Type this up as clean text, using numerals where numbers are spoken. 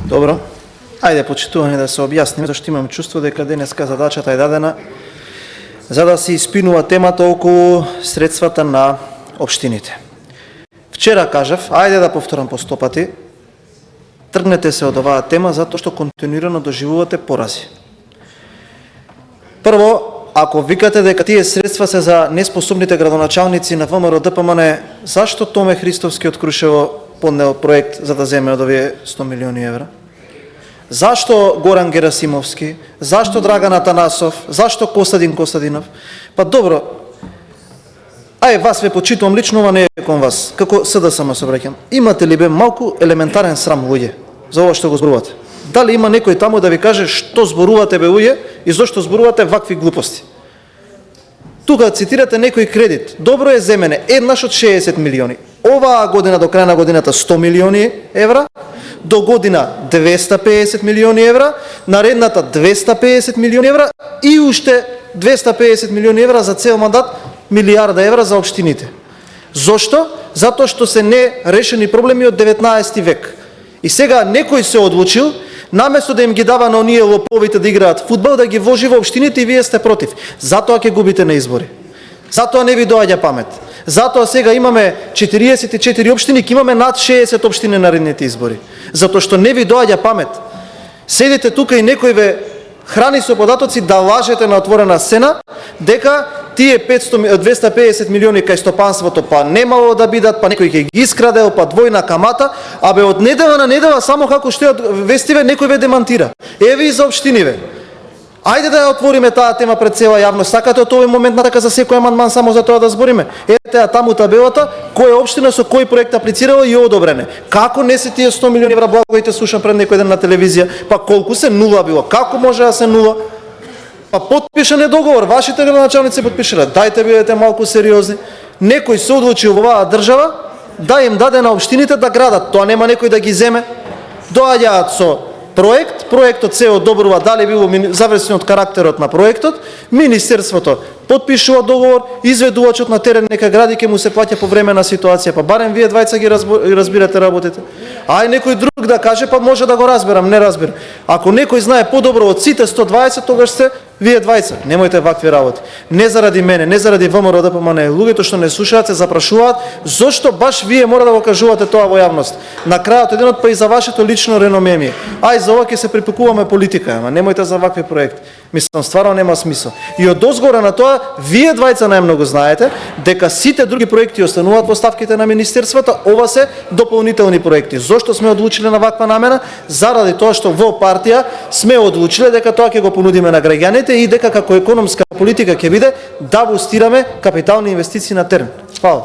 Добро. Ајде, почитуваме да се објасниме, зашто имам чувство дека денеска задачата е дадена за да се испинува темата околу средствата на општините. Вчера кажав, ајде да повторам по 100 пати, тргнете се од оваа тема затоа што континуирано доживувате порази. Прво, ако викате дека тие средства се за неспособните градоначалници на ВМРО ДПМН, зашто Томе Христовски од Крушево поднел проект за да земе од овие 100 милиони евра? Зашто Горан Герасимовски? Зашто Драган Атанасов? Зашто Костадин Костадинов? Па добро, ај вас ве почитувам лично, ова не е кон вас, како СДСМ се обраќам. Имате ли бе малку елементарен срам, луѓе, за ова што го зборувате? Дали има некој таму да ви каже што зборувате бе луѓе и зошто зборувате вакви глупости? Тука цитирате некој кредит. Добро е земене, еднаш од 60 милиони. Оваа година до крај на годината 100 милиони евра, до година 250 милиони евра, наредната 250 милиони евра и уште 250 милиони евра за цел мандат, милиарда евра за општините. Зошто? Затоа што се нерешени проблеми од 19 век. И сега некој се одлучил, наместо да им ги дава на оние лоповите да играат фудбал, да ги вложи во општините и вие сте против. Затоа ќе губите на избори. Затоа не ви доаѓа памет. Затоа сега имаме 44 општини, ќе имаме над 60 општини на наредните избори. Затоа што не ви доаѓа памет. Седите тука и некој ве храни со податоци да лажете на отворена сцена дека тие 250 милиони кај стопанството па немало да бидат, па некој ќе ги искрадел, па двојна камата, а бе од недела на недела само како што вестиве некој ве демантира. Еве и за општиниве. Ајде да ја отвориме таа тема пред цела јавност. Сакате од овој момент натака за секој амандман само за тоа да збориме? Ете ја таму табелата, која општина со кој проект аплицирала и одобрене. Како не се тие 100 милиони евра, благоите слушам пред некој ден на телевизија, па колку се нула било, како може да се нула? Па подпишан е договор, вашите градоначалници подпишале. Дајте бидете малку сериозни. Некој се одлучи во оваа држава да им даде на општините да градат. Тоа нема некој да ги земе. Доаѓаат со проектот се одобрува, дали било зависно од карактерот на проектот, министерството подпишува договор, изведувачот на терен нека гради, ќе му се плаќа по време на ситуација, па барем вие двајца ги разбирате работите. Ај некој друг да каже, па може да го разберам, не разбирам. Ако некој знае подобро од сите 120, тогаш сте вие двајца. Немојте вакви работи. Не заради мене, не заради ВМРО ДПМН, луѓето што не слушаат се запрашуваат зошто баш вие мора да го кажувате тоа во јавност. На крајот еденот па и за вашето лично реноме ми. Ај за ова ќе се припекуваме политика, ама немојте за вакви проекти. Мислам, стварно нема смисла. И од озгора на тоа, вие двајца најмногу знаете дека сите други проекти остануваат во ставките на министерствата, ова се дополнителни проекти. Зошто сме одлучиле на ваква намена? Заради тоа што во партија сме одлучиле дека тоа ќе го понудиме на граѓаните и дека како економска политика ќе биде да бустираме капитални инвестиции на терен. Фала.